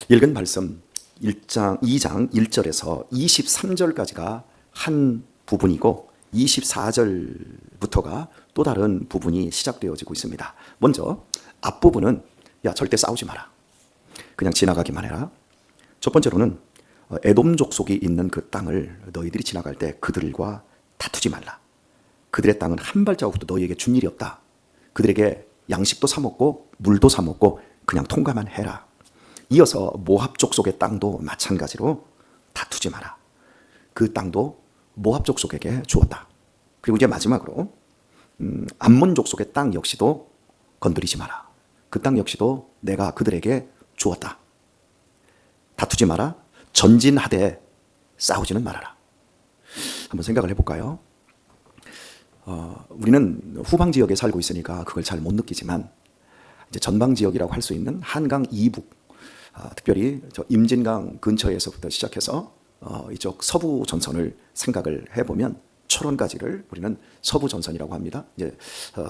읽은 말씀 2장 1절에서 23절까지가 한 부분이고 24절부터가 또 다른 부분이 시작되어지고 있습니다. 먼저 앞부분은 야 절대 싸우지 마라. 그냥 지나가기만 해라. 첫 번째로는 에돔 족속이 있는 그 땅을 너희들이 지나갈 때 그들과 다투지 말라. 그들의 땅은 한 발자국도 너희에게 준 일이 없다. 그들에게 양식도 사 먹고 물도 사 먹고 그냥 통과만 해라. 이어서 모압 족속의 땅도 마찬가지로 다투지 마라. 그 땅도 모압 족속에게 주었다. 그리고 이제 마지막으로 암몬 족속의 땅 역시도 건드리지 마라. 그 땅 역시도 내가 그들에게 주었다. 다투지 마라. 전진하되 싸우지는 말아라. 한번 생각을 해볼까요? 우리는 후방 지역에 살고 있으니까 그걸 잘 못 느끼지만 이제 전방 지역이라고 할 수 있는 한강 이북, 특별히 저 임진강 근처에서부터 시작해서 이쪽 서부 전선을 생각을 해보면 철원까지를 우리는 서부 전선이라고 합니다. 이제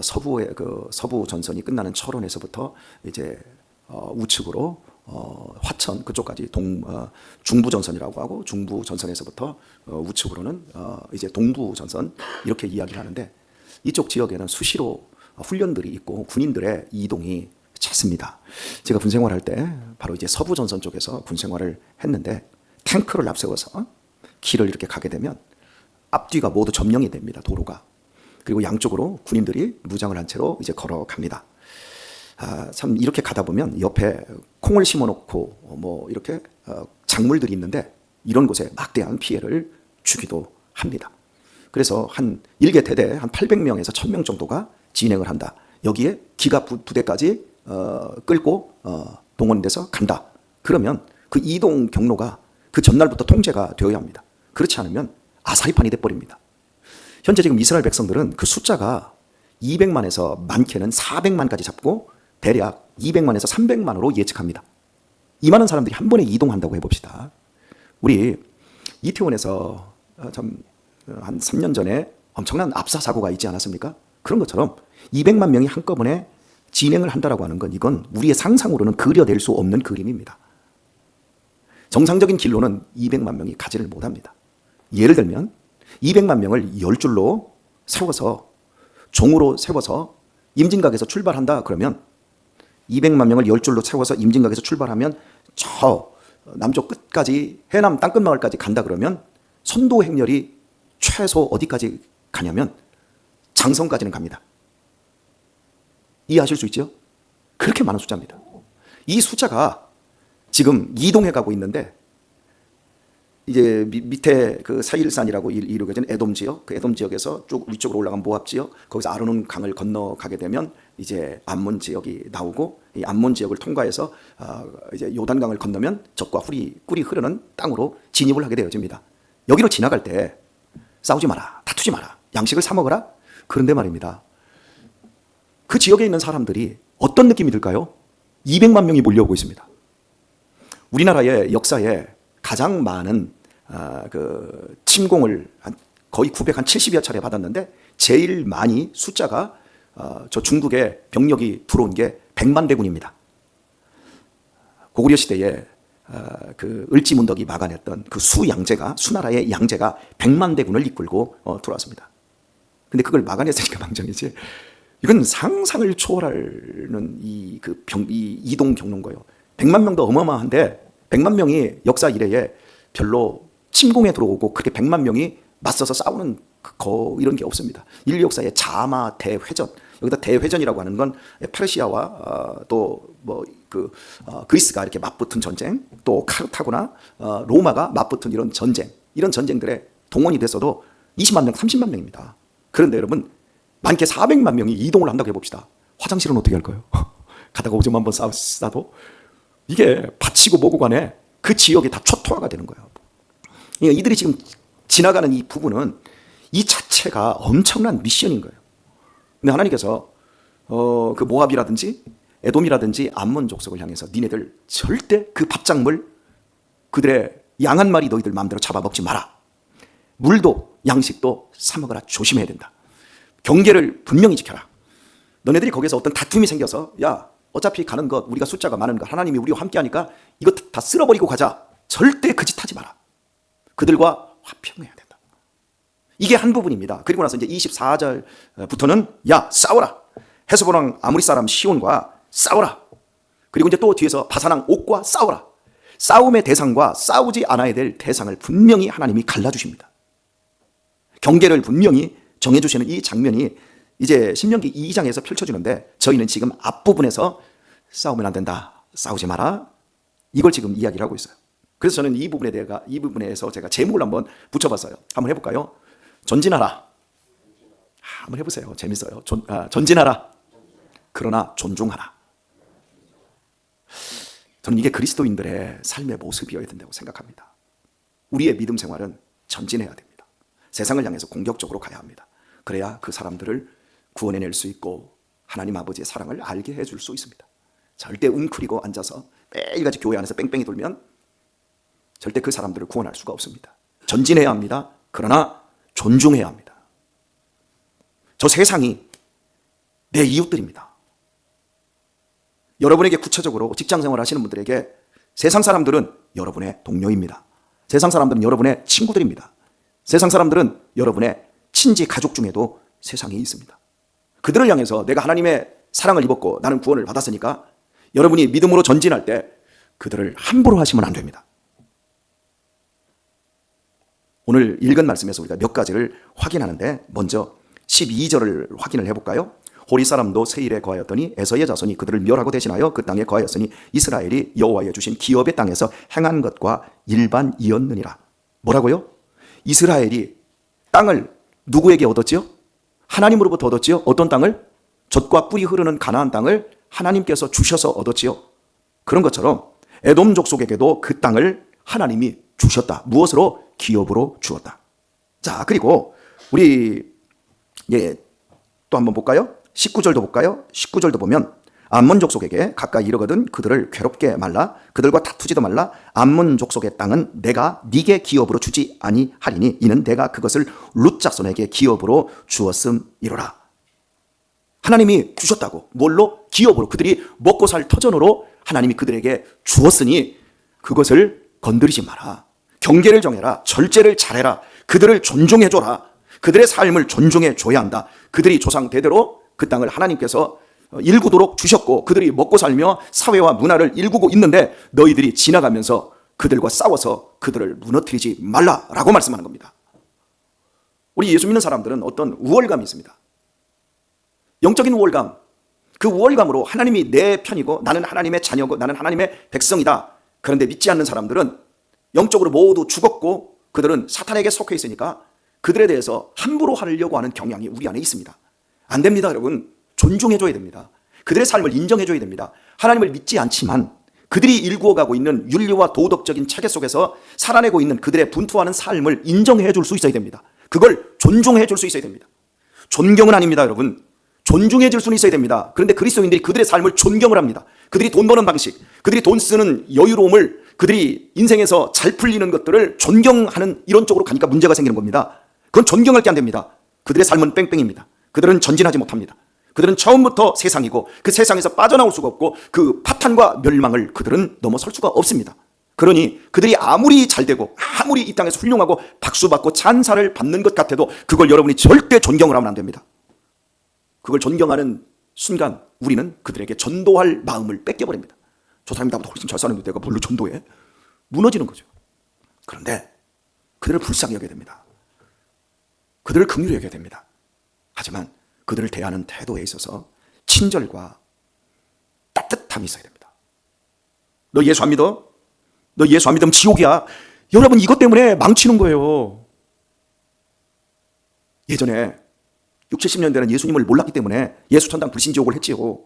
서부의 그 서부 전선이 끝나는 철원에서부터 이제 우측으로 화천 그쪽까지 중부 전선이라고 하고 중부 전선에서부터 우측으로는 이제 동부 전선 이렇게 이야기를 하는데 이쪽 지역에는 수시로 훈련들이 있고 군인들의 이동이 잦습니다. 제가 군 생활할 때 바로 이제 서부 전선 쪽에서 군 생활을 했는데 탱크를 앞세워서 길을 이렇게 가게 되면 앞뒤가 모두 점령이 됩니다. 도로가. 그리고 양쪽으로 군인들이 무장을 한 채로 이제 걸어갑니다. 참 이렇게 가다 보면 옆에 콩을 심어놓고 뭐 이렇게 작물들이 있는데 이런 곳에 막대한 피해를 주기도 합니다. 그래서 한 일개 대대 한 800명에서 1000명 정도가 진행을 한다. 여기에 기갑 부대까지 끌고 동원돼서 간다. 그러면 그 이동 경로가 그 전날부터 통제가 되어야 합니다. 그렇지 않으면 아사리판이 돼버립니다. 현재 지금 이스라엘 백성들은 그 숫자가 200만에서 많게는 400만까지 잡고 대략 200만에서 300만으로 예측합니다. 이 많은 사람들이 한 번에 이동한다고 해봅시다. 우리 이태원에서 한 3년 전에 엄청난 압사 사고가 있지 않았습니까? 그런 것처럼 200만 명이 한꺼번에 진행을 한다라고 하는 건 이건 우리의 상상으로는 그려낼 수 없는 그림입니다. 정상적인 길로는 200만 명이 가지를 못합니다. 예를 들면 200만 명을 10줄로 세워서 종으로 세워서 임진각에서 출발한다 그러면 200만 명을 10줄로 세워서 임진각에서 출발하면 저 남쪽 끝까지 해남 땅끝마을까지 간다 그러면 선도 행렬이 최소 어디까지 가냐면 장성까지는 갑니다. 이해하실 수 있죠? 그렇게 많은 숫자입니다. 이 숫자가 지금 이동해 가고 있는데 이제 밑에 그 사일산이라고 이루어진 에돔 지역, 그 에돔 지역에서 쭉 위쪽으로 올라간 모압 지역, 거기서 아르논 강을 건너가게 되면 이제 암몬 지역이 나오고 이 암몬 지역을 통과해서 이제 요단강을 건너면 적과 꿀이 흐르는 땅으로 진입을 하게 되어집니다. 여기로 지나갈 때 싸우지 마라, 다투지 마라, 양식을 사 먹어라. 그런데 말입니다. 그 지역에 있는 사람들이 어떤 느낌이 들까요? 200만 명이 몰려오고 있습니다. 우리나라의 역사에 가장 많은 그 침공을 거의 970여 차례 받았는데 제일 많이 숫자가 저 중국의 병력이 들어온 게 100만 대군입니다. 고구려 시대에 그 을지문덕이 막아냈던 그 수나라의 양제가 100만 대군을 이끌고 들어왔습니다. 근데 그걸 막아냈으니까 망정이지. 이건 상상을 초월하는 이 이동 경로인 거예요. 100만 명도 어마어마한데 100만 명이 역사 이래에 별로 침공에 들어오고 그렇게 100만 명이 맞서서 싸우는 이런 게 없습니다. 인류 역사의 자마 대회전, 여기다 대회전이라고 하는 건 페르시아와 또 뭐 그리스가 이렇게 맞붙은 전쟁, 또 카르타고나 로마가 맞붙은 이런 전쟁들에 동원이 됐어도 20만 명, 30만 명입니다. 그런데 여러분 많게 400만 명이 이동을 한다고 해봅시다. 화장실은 어떻게 할까요? 가다가 오줌 한번 싸도 이게 받치고 뭐고 간에 그 지역이 다 초토화가 되는 거예요. 이들이 지금 지나가는 이 부분은 이 자체가 엄청난 미션인 거예요. 근데 하나님께서 그 모압이라든지 에돔이라든지 암몬 족속을 향해서 니네들 절대 그 밭작물 그들의 양 한 마리 너희들 마음대로 잡아먹지 마라. 물도 양식도 사 먹으라. 조심해야 된다. 경계를 분명히 지켜라. 너네들이 거기서 어떤 다툼이 생겨서 야 어차피 가는 것, 우리가 숫자가 많은 것, 하나님이 우리와 함께하니까 이것 다 쓸어버리고 가자. 절대 그 짓 하지 마라. 그들과 화평해야 된다. 이게 한 부분입니다. 그리고 나서 이제 24절부터는 야 싸워라. 헤스본 왕 아무리 사람 시온과 싸워라. 그리고 이제 또 뒤에서 바산 왕 옥과 싸워라. 싸움의 대상과 싸우지 않아야 될 대상을 분명히 하나님이 갈라주십니다. 경계를 분명히 정해주시는 이 장면이 이제 신명기 2장에서 펼쳐지는데 저희는 지금 앞부분에서 싸우면 안 된다. 싸우지 마라. 이걸 지금 이야기를 하고 있어요. 그래서 저는 이 부분에서 제가 제목을 한번 붙여봤어요. 한번 해볼까요? 전진하라. 한번 해보세요. 재밌어요. 전진하라. 그러나 존중하라. 저는 이게 그리스도인들의 삶의 모습이어야 된다고 생각합니다. 우리의 믿음 생활은 전진해야 됩니다. 세상을 향해서 공격적으로 가야 합니다. 그래야 그 사람들을 구원해낼 수 있고 하나님 아버지의 사랑을 알게 해줄 수 있습니다. 절대 웅크리고 앉아서 매일같이 교회 안에서 뺑뺑이 돌면 절대 그 사람들을 구원할 수가 없습니다. 전진해야 합니다. 그러나 존중해야 합니다. 저 세상이 내 이웃들입니다. 여러분에게 구체적으로 직장생활 하시는 분들에게 세상 사람들은 여러분의 동료입니다. 세상 사람들은 여러분의 친구들입니다. 세상 사람들은 여러분의 친지 가족 중에도 세상에 있습니다. 그들을 향해서 내가 하나님의 사랑을 입었고 나는 구원을 받았으니까 여러분이 믿음으로 전진할 때 그들을 함부로 하시면 안 됩니다. 오늘 읽은 말씀에서 우리가 몇 가지를 확인하는데 먼저 12절을 확인을 해볼까요? 호리 사람도 세일에 거하였더니 에서의 자손이 그들을 멸하고 대신하여 그 땅에 거하였으니 이스라엘이 여호와의 주신 기업의 땅에서 행한 것과 일반이었느니라. 뭐라고요? 이스라엘이 땅을 누구에게 얻었지요? 하나님으로부터 얻었지요. 어떤 땅을? 젖과 뿔이 흐르는 가나안 땅을 하나님께서 주셔서 얻었지요. 그런 것처럼 에돔 족속에게도 그 땅을 하나님이 주셨다. 무엇으로? 기업으로 주었다. 자, 그리고 우리 또 한번 볼까요? 19절도 볼까요? 19절도 보면 암몬 족속에게 가까이 이르거든 그들을 괴롭게 말라. 그들과 다투지도 말라. 암몬 족속의 땅은 내가 네게 기업으로 주지 아니하리니 이는 내가 그것을 룻 자손에게 기업으로 주었음이로라. 하나님이 주셨다고. 뭘로? 기업으로. 그들이 먹고 살 터전으로 하나님이 그들에게 주었으니 그것을 건드리지 마라. 경계를 정해라. 절제를 잘해라. 그들을 존중해줘라. 그들의 삶을 존중해줘야 한다. 그들이 조상 대대로 그 땅을 하나님께서 일구도록 주셨고 그들이 먹고 살며 사회와 문화를 일구고 있는데 너희들이 지나가면서 그들과 싸워서 그들을 무너뜨리지 말라라고 말씀하는 겁니다. 우리 예수 믿는 사람들은 어떤 우월감이 있습니다. 영적인 우월감. 그 우월감으로 하나님이 내 편이고 나는 하나님의 자녀고 나는 하나님의 백성이다. 그런데 믿지 않는 사람들은 영적으로 모두 죽었고 그들은 사탄에게 속해 있으니까 그들에 대해서 함부로 하려고 하는 경향이 우리 안에 있습니다. 안 됩니다, 여러분. 존중해줘야 됩니다. 그들의 삶을 인정해줘야 됩니다. 하나님을 믿지 않지만 그들이 일구어가고 있는 윤리와 도덕적인 체계 속에서 살아내고 있는 그들의 분투하는 삶을 인정해줄 수 있어야 됩니다. 그걸 존중해줄 수 있어야 됩니다. 존경은 아닙니다, 여러분. 존중해줄 수는 있어야 됩니다. 그런데 그리스도인들이 그들의 삶을 존경을 합니다. 그들이 돈 버는 방식, 그들이 돈 쓰는 여유로움을, 그들이 인생에서 잘 풀리는 것들을 존경하는 이런 쪽으로 가니까 문제가 생기는 겁니다. 그건 존경할 게 안 됩니다. 그들의 삶은 뺑뺑입니다. 그들은 전진하지 못합니다. 그들은 처음부터 세상이고 그 세상에서 빠져나올 수가 없고 그 파탄과 멸망을 그들은 넘어설 수가 없습니다. 그러니 그들이 아무리 잘되고 아무리 이 땅에서 훌륭하고 박수받고 찬사를 받는 것 같아도 그걸 여러분이 절대 존경을 하면 안 됩니다. 그걸 존경하는 순간 우리는 그들에게 전도할 마음을 뺏겨버립니다. 저 사람이 나보다 훨씬 잘 사는데 내가 뭘로 전도해? 무너지는 거죠. 그런데 그들을 불쌍히 여겨야 됩니다. 그들을 긍휼히 여겨야 됩니다. 하지만 그들을 대하는 태도에 있어서 친절과 따뜻함이 있어야 됩니다. 너 예수 안 믿어? 너 예수 안 믿으면 지옥이야. 여러분, 이것 때문에 망치는 거예요. 예전에 60, 70년대는 예수님을 몰랐기 때문에 예수천당 불신지옥을 했지요.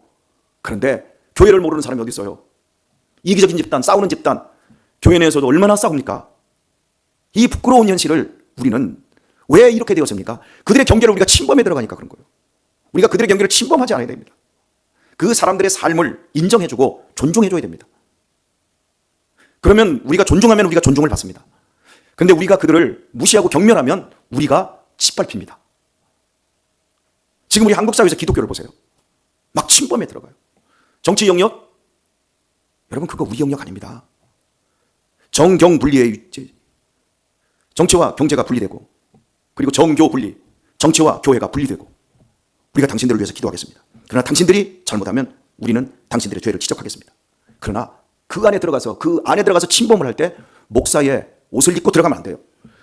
그런데 교회를 모르는 사람이 어디 있어요? 이기적인 집단, 싸우는 집단, 교회 내에서도 얼마나 싸웁니까? 이 부끄러운 현실을 우리는 왜 이렇게 되었습니까? 그들의 경계를 우리가 침범해 들어가니까 그런 거예요. 우리가 그들의 경계를 침범하지 않아야 됩니다. 그 사람들의 삶을 인정해주고 존중해줘야 됩니다. 그러면 우리가 존중하면 우리가 존중을 받습니다. 그런데 우리가 그들을 무시하고 경멸하면 우리가 짓밟힙니다. 지금 우리 한국 사회에서 기독교를 보세요. 막 침범해 들어가요. 정치 영역? 여러분 그거 우리 영역 아닙니다. 정경 분리의 정치와 경제가 분리되고, 그리고 정교 분리, 정치와 교회가 분리되고, 우리가 당신들을 위해서 기도하겠습니다. 그러나 당신들이 잘못하면 우리는 당신들의 죄를 지적하겠습니다. 그러나 그 안에 들어가서 침범을 할 때 목사의 옷을 입고 들어가면 안 돼요.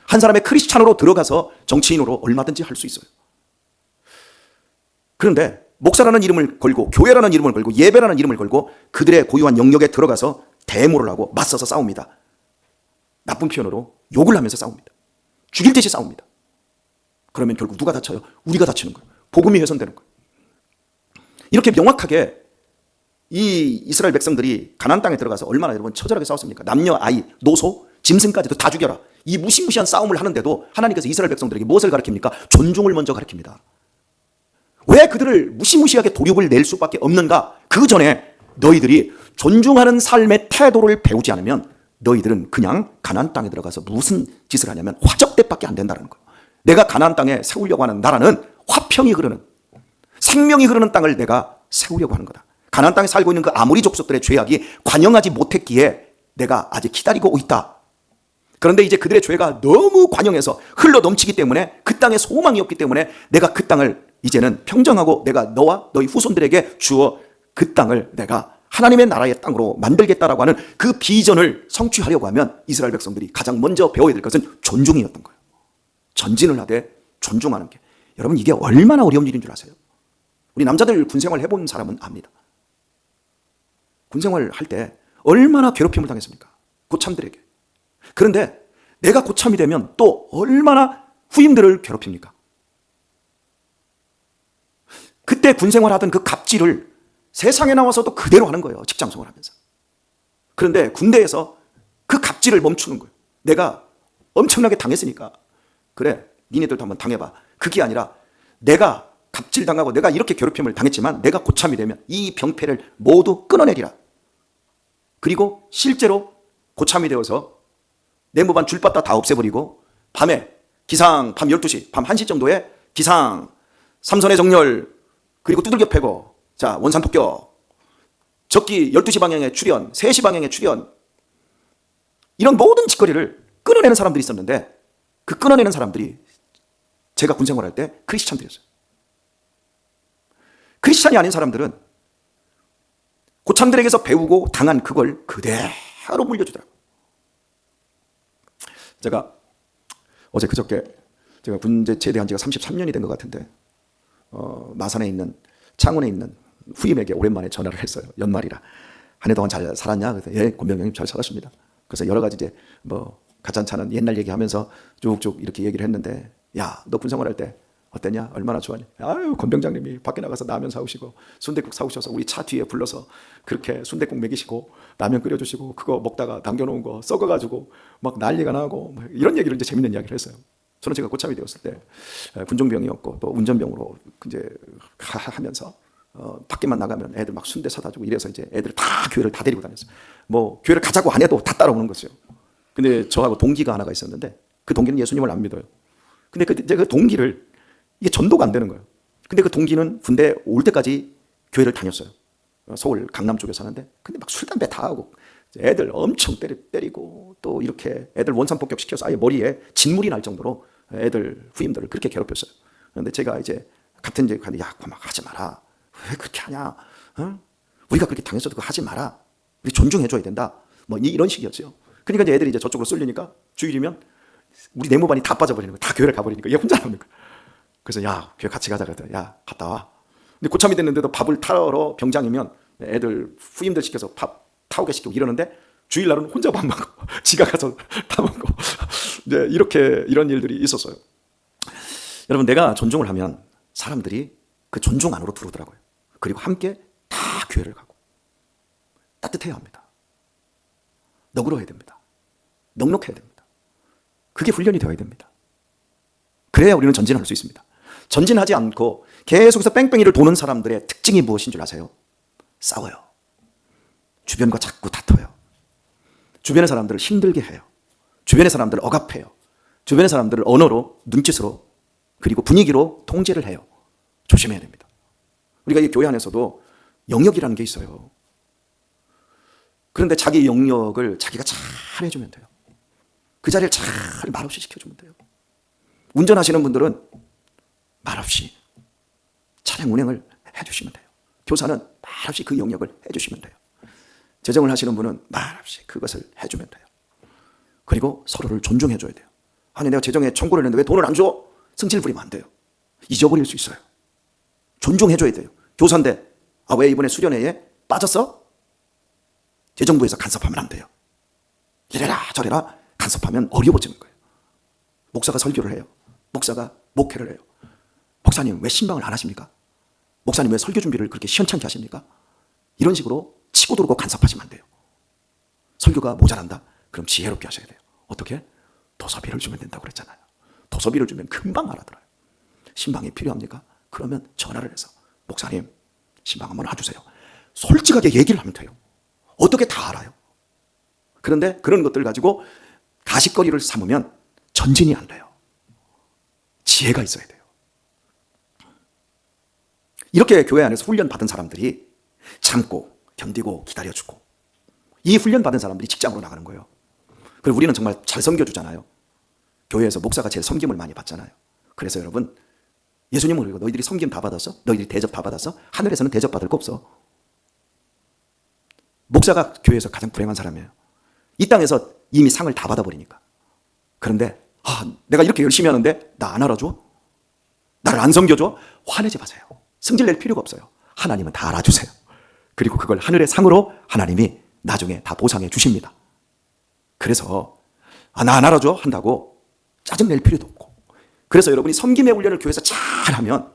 한 사람의 크리스찬으로 들어가서 정치인으로 얼마든지 할 수 있어요. 그런데 목사라는 이름을 걸고, 교회라는 이름을 걸고, 예배라는 이름을 걸고 그들의 고유한 영역에 들어가서 대모를 하고 맞서서 싸웁니다. 나쁜 표현으로 욕을 하면서 싸웁니다. 죽일 듯이 싸웁니다. 그러면 결국 누가 다쳐요? 우리가 다치는 거예요. 복음이 훼손되는 거예요. 이렇게 명확하게 이 이스라엘 백성들이 가나안 땅에 들어가서 얼마나 여러분 처절하게 싸웠습니까? 남녀, 아이, 노소, 짐승까지도 다 죽여라. 이 무시무시한 싸움을 하는데도 하나님께서 이스라엘 백성들에게 무엇을 가르칩니까? 존중을 먼저 가르칩니다. 왜 그들을 무시무시하게 도륙을 낼 수밖에 없는가? 그 전에 너희들이 존중하는 삶의 태도를 배우지 않으면 너희들은 그냥 가나안 땅에 들어가서 무슨 짓을 하냐면 화적대밖에 안 된다는 거예요. 내가 가나안 땅에 세우려고 하는 나라는 화평이 흐르는, 생명이 흐르는 땅을 내가 세우려고 하는 거다. 가나안 땅에 살고 있는 그 아모리 족속들의 죄악이 관영하지 못했기에 내가 아직 기다리고 있다. 그런데 이제 그들의 죄가 너무 관영해서 흘러 넘치기 때문에 그 땅에 소망이 없기 때문에 내가 그 땅을 이제는 평정하고 내가 너와 너희 후손들에게 주어 그 땅을 내가 하나님의 나라의 땅으로 만들겠다라고 하는 그 비전을 성취하려고 하면 이스라엘 백성들이 가장 먼저 배워야 될 것은 존중이었던 거예요. 전진을 하되 존중하는 게. 여러분 이게 얼마나 어려운 일인 줄 아세요? 우리 남자들 군생활 해본 사람은 압니다. 군생활 할 때 얼마나 괴롭힘을 당했습니까? 고참들에게. 그런데 내가 고참이 되면 또 얼마나 후임들을 괴롭힙니까? 그때 군생활 하던 그 갑질을 세상에 나와서도 그대로 하는 거예요. 직장생활 하면서. 그런데 군대에서 그 갑질을 멈추는 거예요. 내가 엄청나게 당했으니까 그래 니네들도 한번 당해봐. 그게 아니라 내가 갑질당하고 내가 이렇게 괴롭힘을 당했지만 내가 고참이 되면 이 병폐를 모두 끊어내리라. 그리고 실제로 고참이 되어서 내무반 줄바따 다 없애버리고 밤에 기상 밤 12시, 밤 1시 정도에 기상, 삼선의 정렬, 그리고 두들겨 패고 자 원산 폭격, 적기 12시 방향에 출현, 3시 방향에 출현, 이런 모든 짓거리를 끊어내는 사람들이 있었는데 그 끊어내는 사람들이 제가 군생활할 때 크리스찬들이었어요. 크리스찬이 아닌 사람들은 고참들에게서 배우고 당한 그걸 그대로 물려주더라고요. 제가 어제 그저께 제가 군대 제대한 지가 33년이 된 것 같은데 마산에 있는 창원에 있는 후임에게 오랜만에 전화를 했어요. 연말이라. 한 해 동안 잘 살았냐? 그래서 예, 권병장님 잘 살았습니다. 그래서 여러 가지 이제 뭐 가짠찮은 옛날 얘기하면서 쭉쭉 이렇게 얘기를 했는데 야, 너 군생활할 때 어땠냐? 얼마나 좋아하냐? 아유, 권병장님이 밖에 나가서 라면 사오시고 순댓국 사오셔서 우리 차 뒤에 불러서 그렇게 순댓국 먹이시고 라면 끓여주시고 그거 먹다가 남겨놓은 거 썩어가지고 막 난리가 나고 이런 얘기를 이제 재밌는 이야기를 했어요. 저는 제가 고참이 되었을 때 군종병이었고 또 운전병으로 이제 하면서 밖에만 나가면 애들 막 순대 사다 주고 이래서 이제 애들 다 교회를 다 데리고 다녔어요. 뭐 교회를 가자고 안 해도 다 따라오는 거죠. 근데 저하고 동기가 하나가 있었는데 그 동기는 예수님을 안 믿어요. 근데 그 동기를 이게 전도가 안 되는 거예요. 근데 그 동기는 군대 올 때까지 교회를 다녔어요. 서울 강남 쪽에 사는데 근데 막 술 담배 다 하고 애들 엄청 때리고 또 이렇게 애들 원산폭격 시켜서 아예 머리에 진물이 날 정도로 애들 후임들을 그렇게 괴롭혔어요. 그런데 제가 이제 같은 이제 야 그만 하지 마라. 왜 그렇게 하냐? 어? 우리가 그렇게 당했어도 그거 하지 마라. 우리 존중해줘야 된다. 뭐 이런 식이었어요. 그러니까 이제 애들이 이제 저쪽으로 쏠리니까 주일이면 우리 내무반이 다 빠져버리는 거야. 다 교회를 가버리니까 얘 혼자 남는 거야. 그래서 야 교회 같이 가자 그랬더니 야 갔다 와. 근데 고참이 됐는데도 밥을 타러 병장이면 애들 후임들 시켜서 밥 타오게 시키고 이러는데 주일날은 혼자 밥 먹고 지가 가서 타 먹고 네, 이렇게 이런 일들이 있었어요. 여러분 내가 존중을 하면 사람들이 그 존중 안으로 들어오더라고요. 그리고 함께 다 교회를 가고 따뜻해야 합니다. 너그러워야 됩니다. 넉넉해야 됩니다. 그게 훈련이 되어야 됩니다. 그래야 우리는 전진할 수 있습니다. 전진하지 않고 계속해서 뺑뺑이를 도는 사람들의 특징이 무엇인 줄 아세요? 싸워요. 주변과 자꾸 다퉈요. 주변의 사람들을 힘들게 해요. 주변의 사람들을 억압해요. 주변의 사람들을 언어로, 눈짓으로, 그리고 분위기로 통제를 해요. 조심해야 됩니다. 우리가 이 교회 안에서도 영역이라는 게 있어요. 그런데 자기 영역을 자기가 잘 해주면 돼요. 그 자리를 잘 말없이 시켜주면 돼요. 운전하시는 분들은 말없이 차량 운행을 해주시면 돼요. 교사는 말없이 그 영역을 해주시면 돼요. 재정을 하시는 분은 말없이 그것을 해주면 돼요. 그리고 서로를 존중해줘야 돼요. 아니 내가 재정에 청구를 했는데 왜 돈을 안 줘? 성질 부리면 안 돼요. 잊어버릴 수 있어요. 존중해줘야 돼요. 교사인데 왜 이번에 수련회에 빠졌어? 재정부에서 간섭하면 안 돼요. 이래라 저래라 간섭하면 어려워지는 거예요. 목사가 설교를 해요. 목사가 목회를 해요. 목사님 왜 신방을 안 하십니까? 목사님 왜 설교 준비를 그렇게 시원찮게 하십니까? 이런 식으로 치고 들고 간섭하시면 안 돼요. 설교가 모자란다? 그럼 지혜롭게 하셔야 돼요. 어떻게? 도서비를 주면 된다고 그랬잖아요. 도서비를 주면 금방 알아들어요. 신방이 필요합니까? 그러면 전화를 해서 목사님 신방 한번 와주세요. 솔직하게 얘기를 하면 돼요. 어떻게 다 알아요. 그런데 그런 것들 가지고 가십거리를 삼으면 전진이 안 돼요. 지혜가 있어야 돼요. 이렇게 교회 안에서 훈련받은 사람들이 참고 견디고 기다려주고 이 훈련받은 사람들이 직장으로 나가는 거예요. 그리고 우리는 정말 잘 섬겨주잖아요. 교회에서 목사가 제일 섬김을 많이 받잖아요. 그래서 여러분 예수님은 그리고 너희들이 섬김 다 받았어? 너희들이 대접 다 받았어? 하늘에서는 대접 받을 거 없어. 목사가 교회에서 가장 불행한 사람이에요. 이 땅에서 이미 상을 다 받아버리니까. 그런데 내가 이렇게 열심히 하는데 나 안 알아줘? 나를 안 섬겨줘? 화내지 마세요. 승질 낼 필요가 없어요. 하나님은 다 알아주세요. 그리고 그걸 하늘의 상으로 하나님이 나중에 다 보상해 주십니다. 그래서 나 안 알아줘 한다고 짜증낼 필요도 없고. 그래서 여러분이 섬김의 훈련을 교회에서 잘하면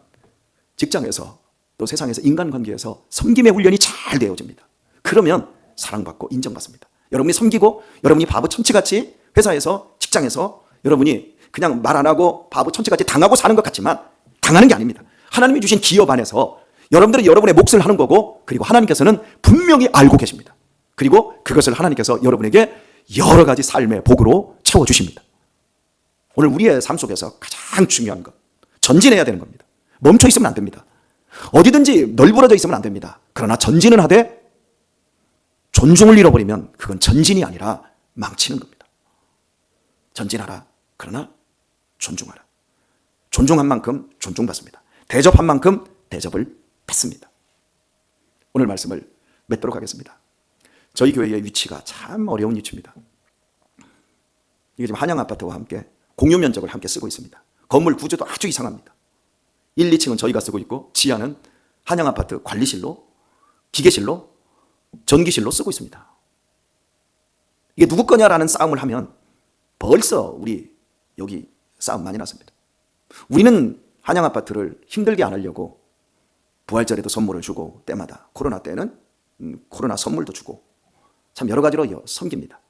직장에서 또 세상에서 인간관계에서 섬김의 훈련이 잘 되어집니다. 그러면 사랑받고 인정받습니다. 여러분이 섬기고 여러분이 바보 천치같이 회사에서 직장에서 여러분이 그냥 말 안 하고 바보 천치같이 당하고 사는 것 같지만 당하는 게 아닙니다. 하나님이 주신 기업 안에서 여러분들은 여러분의 몫을 하는 거고 그리고 하나님께서는 분명히 알고 계십니다. 그리고 그것을 하나님께서 여러분에게 여러 가지 삶의 복으로 채워주십니다. 오늘 우리의 삶 속에서 가장 중요한 것 전진해야 되는 겁니다. 멈춰 있으면 안 됩니다. 어디든지 널브러져 있으면 안 됩니다. 그러나 전진은 하되 존중을 잃어버리면 그건 전진이 아니라 망치는 겁니다. 전진하라. 그러나 존중하라. 존중한 만큼 존중받습니다. 대접한 만큼 대접을 받습니다. 오늘 말씀을 맺도록 하겠습니다. 저희 교회의 위치가 참 어려운 위치입니다. 이게 지금 한양아파트와 함께 공유 면적을 함께 쓰고 있습니다. 건물 구조도 아주 이상합니다. 1, 2층은 저희가 쓰고 있고 지하는 한양아파트 관리실로 기계실로 전기실로 쓰고 있습니다. 이게 누구 거냐라는 싸움을 하면 벌써 우리 여기 싸움 많이 났습니다. 우리는 한양아파트를 힘들게 안 하려고 부활절에도 선물을 주고 때마다 코로나 때는 코로나 선물도 주고 참 여러 가지로 섬깁니다.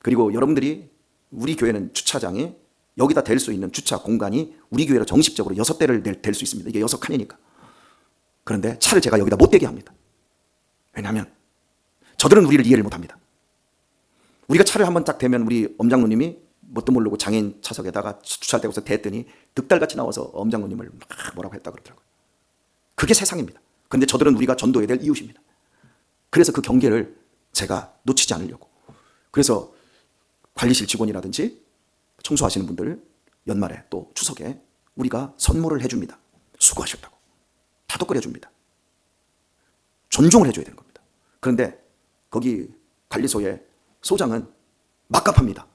그리고 여러분들이 우리 교회는 주차장이 여기다 댈 수 있는 주차 공간이 우리 교회로 정식적으로 6대를 댈 수 있습니다. 이게 6칸이니까. 그런데 차를 제가 여기다 못 대게 합니다. 왜냐하면 저들은 우리를 이해를 못합니다. 우리가 차를 한번 딱 대면 우리 엄장로님이 뭣도 모르고 장애인 차석에다가 주차할 때 거기서 댔더니 득달같이 나와서 엄장로님을 막 뭐라고 했다 그러더라고요. 그게 세상입니다. 그런데 저들은 우리가 전도해야 될 이웃입니다. 그래서 그 경계를 제가 놓치지 않으려고. 그래서 관리실 직원이라든지 청소하시는 분들 연말에 또 추석에 우리가 선물을 해줍니다. 수고하셨다고. 다독거려줍니다. 존중을 해줘야 되는 겁니다. 그런데 거기 관리소의 소장은 막갑합니다.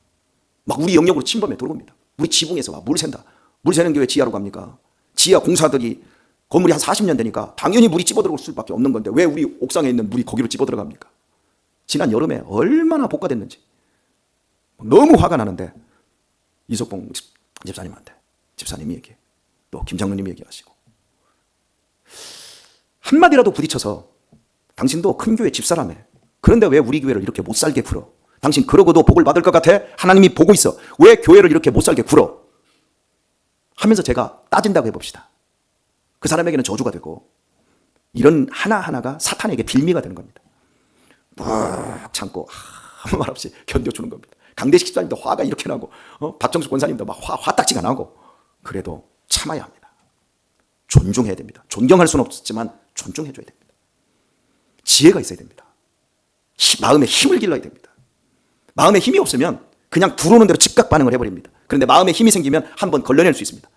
막 우리 영역으로 침범해 들어옵니다. 우리 지붕에서 막 물 샌다. 물 새는 게 왜 지하로 갑니까? 지하 공사들이 건물이 한 40년 되니까 당연히 물이 집어들어올 수밖에 없는 건데 왜 우리 옥상에 있는 물이 거기로 집어들어갑니까? 지난 여름에 얼마나 복가됐는지 너무 화가 나는데 이석봉 집사님한테 집사님이 얘기해. 또 김장로님이 얘기하시고 한마디라도 부딪혀서 당신도 큰 교회 집사라며. 그런데 왜 우리 교회를 이렇게 못 살게 굴어? 당신 그러고도 복을 받을 것 같아? 하나님이 보고 있어. 왜 교회를 이렇게 못 살게 굴어? 하면서 제가 따진다고 해봅시다. 그 사람에게는 저주가 되고 이런 하나하나가 사탄에게 빌미가 되는 겁니다. 묵 참고 아무 말 없이 견뎌주는 겁니다. 강대식 집사님도 화가 이렇게 나고 박정수 권사님도 막 화딱지가 나고 그래도 참아야 합니다. 존중해야 됩니다. 존경할 수는 없지만 존중해줘야 됩니다. 지혜가 있어야 됩니다. 마음에 힘을 길러야 됩니다. 마음에 힘이 없으면 그냥 들어오는 대로 즉각 반응을 해버립니다. 그런데 마음에 힘이 생기면 한번 걸러낼 수 있습니다.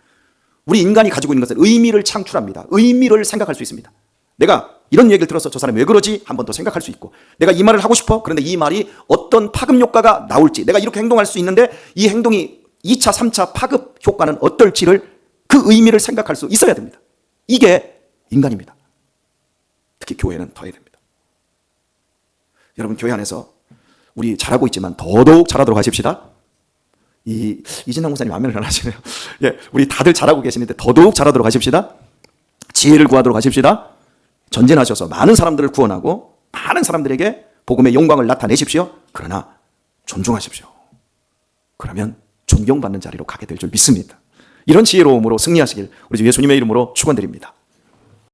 우리 인간이 가지고 있는 것은 의미를 창출합니다. 의미를 생각할 수 있습니다. 내가 이런 얘기를 들어서 저 사람이 왜 그러지? 한 번 더 생각할 수 있고, 내가 이 말을 하고 싶어. 그런데 이 말이 어떤 파급 효과가 나올지, 내가 이렇게 행동할 수 있는데 이 행동이 2차, 3차 파급 효과는 어떨지를, 그 의미를 생각할 수 있어야 됩니다. 이게 인간입니다. 특히 교회는 더 해야 됩니다. 여러분, 교회 안에서 우리 잘하고 있지만 더더욱 잘하도록 하십시다. 이진상 목사님 안면을 안 하시네요. 예, 우리 다들 잘하고 계시는데 더더욱 잘하도록 하십시다. 지혜를 구하도록 하십시다. 전진하셔서 많은 사람들을 구원하고 많은 사람들에게 복음의 영광을 나타내십시오. 그러나 존중하십시오. 그러면 존경받는 자리로 가게 될 줄 믿습니다. 이런 지혜로움으로 승리하시길 우리 주 예수님의 이름으로 축원드립니다.